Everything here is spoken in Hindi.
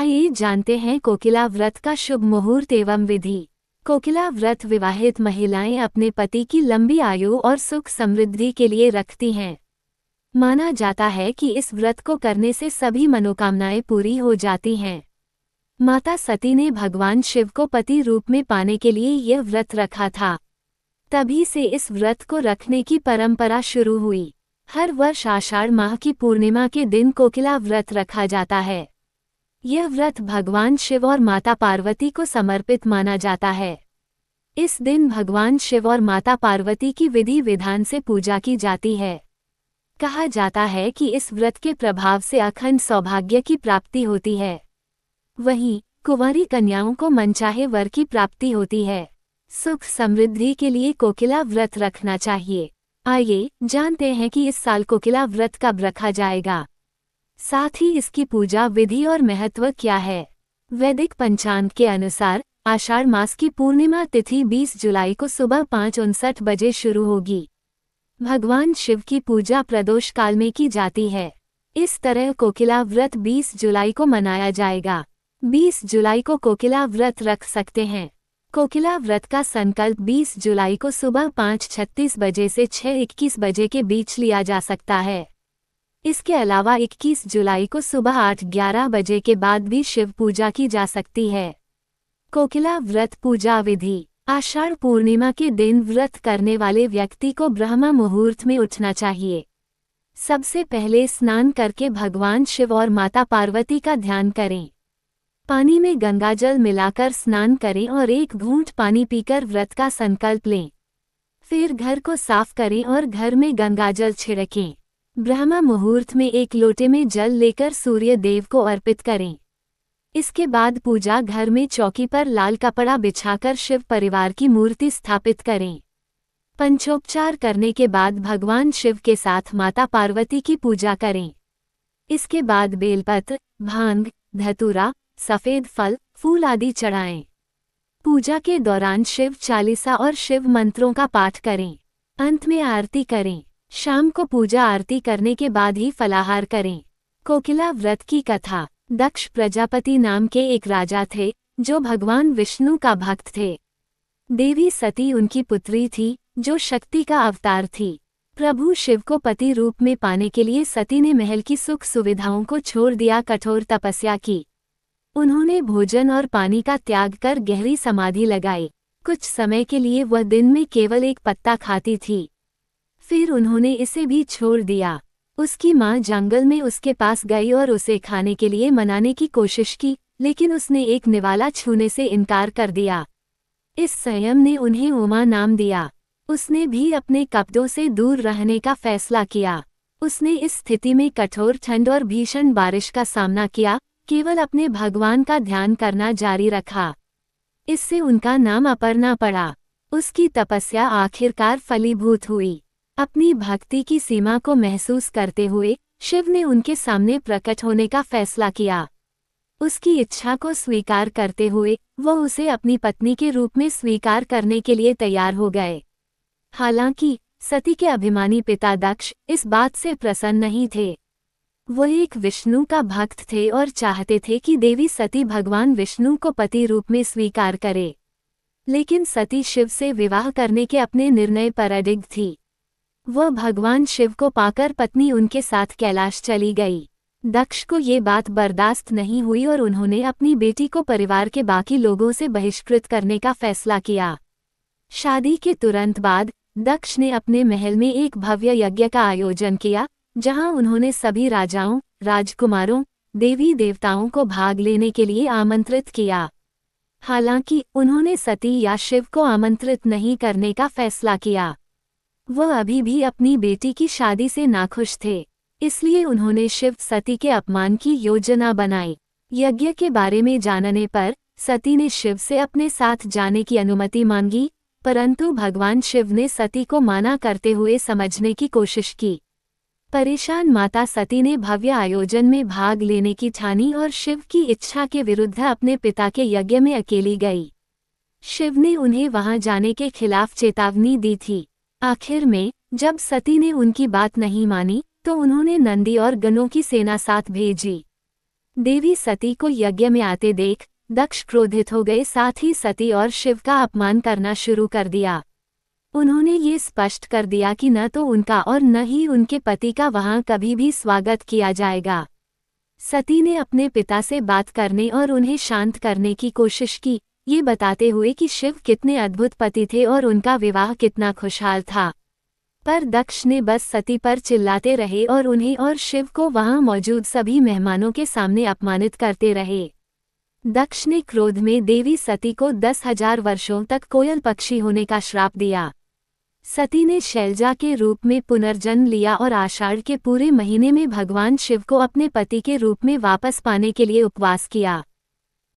आइए जानते हैं कोकिला व्रत का शुभ मुहूर्त एवं विधि। कोकिला व्रत विवाहित महिलाएं अपने पति की लंबी आयु और सुख समृद्धि के लिए रखती हैं। माना जाता है कि इस व्रत को करने से सभी मनोकामनाएं पूरी हो जाती हैं। माता सती ने भगवान शिव को पति रूप में पाने के लिए यह व्रत रखा था। तभी से इस व्रत को रखने की परंपरा शुरू हुई। हर वर्ष आषाढ़ माह की पूर्णिमा के दिन कोकिला व्रत रखा जाता है। यह व्रत भगवान शिव और माता पार्वती को समर्पित माना जाता है। इस दिन भगवान शिव और माता पार्वती की विधि विधान से पूजा की जाती है। कहा जाता है कि इस व्रत के प्रभाव से अखंड सौभाग्य की प्राप्ति होती है। वहीं कुंवारी कन्याओं को मनचाहे वर की प्राप्ति होती है। सुख समृद्धि के लिए कोकिला व्रत रखना चाहिए। आइए जानते हैं कि इस साल कोकिला व्रत कब रखा जाएगा, साथ ही इसकी पूजा विधि और महत्व क्या है। वैदिक पंचांग के अनुसार आषाढ़ मास की पूर्णिमा तिथि 20 जुलाई को सुबह 5:59 बजे शुरू होगी। भगवान शिव की पूजा प्रदोष काल में की जाती है। इस तरह कोकिला व्रत 20 जुलाई को मनाया जाएगा। 20 जुलाई को कोकिला व्रत रख सकते हैं। कोकिला व्रत का संकल्प 20 जुलाई को सुबह 5:36 बजे से 6:21 बजे के बीच लिया जा सकता है। इसके अलावा 21 जुलाई को सुबह 8:11 बजे के बाद भी शिव पूजा की जा सकती है। कोकिला व्रत पूजा विधि। आषाढ़ पूर्णिमा के दिन व्रत करने वाले व्यक्ति को ब्रह्म मुहूर्त में उठना चाहिए। सबसे पहले स्नान करके भगवान शिव और माता पार्वती का ध्यान करें। पानी में गंगाजल मिलाकर स्नान करें और एक घूंट पानी पीकर व्रत का संकल्प लें। फिर घर को साफ करें और घर में गंगाजल छिड़कें। ब्रह्म मुहूर्त में एक लोटे में जल लेकर सूर्य देव को अर्पित करें। इसके बाद पूजा घर में चौकी पर लाल कपड़ा बिछाकर शिव परिवार की मूर्ति स्थापित करें। पंचोपचार करने के बाद भगवान शिव के साथ माता पार्वती की पूजा करें। इसके बाद बेलपत्र, भांग, धतूरा, सफेद फल, फूल आदि चढ़ाएं। पूजा के दौरान शिव चालीसा और शिव मंत्रों का पाठ करें। अंत में आरती करें। शाम को पूजा आरती करने के बाद ही फलाहार करें। कोकिला व्रत की कथा। दक्ष प्रजापति नाम के एक राजा थे जो भगवान विष्णु का भक्त थे। देवी सती उनकी पुत्री थी जो शक्ति का अवतार थी। प्रभु शिव को पति रूप में पाने के लिए सती ने महल की सुख सुविधाओं को छोड़ दिया, कठोर तपस्या की। उन्होंने भोजन और पानी का त्याग कर गहरी समाधि लगाई। कुछ समय के लिए वह दिन में केवल एक पत्ता खाती थी। फिर उन्होंने इसे भी छोड़ दिया। उसकी माँ जंगल में उसके पास गई और उसे खाने के लिए मनाने की कोशिश की, लेकिन उसने एक निवाला छूने से इनकार कर दिया। इस संयम ने उन्हें उमा नाम दिया। उसने भी अपने कपड़ों से दूर रहने का फैसला किया। उसने इस स्थिति में कठोर ठंड और भीषण बारिश का सामना किया, केवल अपने भगवान का ध्यान करना जारी रखा। इससे उनका नाम अपर्णा पड़ा। उसकी तपस्या आखिरकार फलीभूत हुई। अपनी भक्ति की सीमा को महसूस करते हुए शिव ने उनके सामने प्रकट होने का फैसला किया। उसकी इच्छा को स्वीकार करते हुए वह उसे अपनी पत्नी के रूप में स्वीकार करने के लिए तैयार हो गए। हालांकि सती के अभिमानी पिता दक्ष इस बात से प्रसन्न नहीं थे। वह एक विष्णु का भक्त थे और चाहते थे कि देवी सती भगवान विष्णु को पति रूप में स्वीकार करे। लेकिन सती शिव से विवाह करने के अपने निर्णय पर अडिग थी। वह भगवान शिव को पाकर पत्नी उनके साथ कैलाश चली गई। दक्ष को ये बात बर्दाश्त नहीं हुई और उन्होंने अपनी बेटी को परिवार के बाकी लोगों से बहिष्कृत करने का फैसला किया। शादी के तुरंत बाद दक्ष ने अपने महल में एक भव्य यज्ञ का आयोजन किया, जहां उन्होंने सभी राजाओं, राजकुमारों, देवी देवताओं को भाग लेने के लिए आमंत्रित किया। हालांकि उन्होंने सती या शिव को आमंत्रित नहीं करने का फैसला किया। वह अभी भी अपनी बेटी की शादी से नाखुश थे, इसलिए उन्होंने शिव सती के अपमान की योजना बनाई। यज्ञ के बारे में जानने पर सती ने शिव से अपने साथ जाने की अनुमति मांगी, परंतु भगवान शिव ने सती को माना करते हुए समझने की कोशिश की। परेशान माता सती ने भव्य आयोजन में भाग लेने की ठानी और शिव की इच्छा के विरुद्ध अपने पिता के यज्ञ में अकेली गई। शिव ने उन्हें वहां जाने के खिलाफ चेतावनी दी थी। आखिर में जब सती ने उनकी बात नहीं मानी तो उन्होंने नंदी और गणों की सेना साथ भेजी। देवी सती को यज्ञ में आते देख दक्ष क्रोधित हो गए, साथ ही सती और शिव का अपमान करना शुरू कर दिया। उन्होंने ये स्पष्ट कर दिया कि न तो उनका और न ही उनके पति का वहां कभी भी स्वागत किया जाएगा। सती ने अपने पिता से बात करने और उन्हें शांत करने की कोशिश की, ये बताते हुए कि शिव कितने अद्भुत पति थे और उनका विवाह कितना खुशहाल था। पर दक्ष ने बस सती पर चिल्लाते रहे और उन्हें और शिव को वहां मौजूद सभी मेहमानों के सामने अपमानित करते रहे। दक्ष ने क्रोध में देवी सती को 10,000 वर्षों तक कोयल पक्षी होने का श्राप दिया। सती ने शैलजा के रूप में पुनर्जन्म लिया और आषाढ़ के पूरे महीने में भगवान शिव को अपने पति के रूप में वापस पाने के लिए उपवास किया।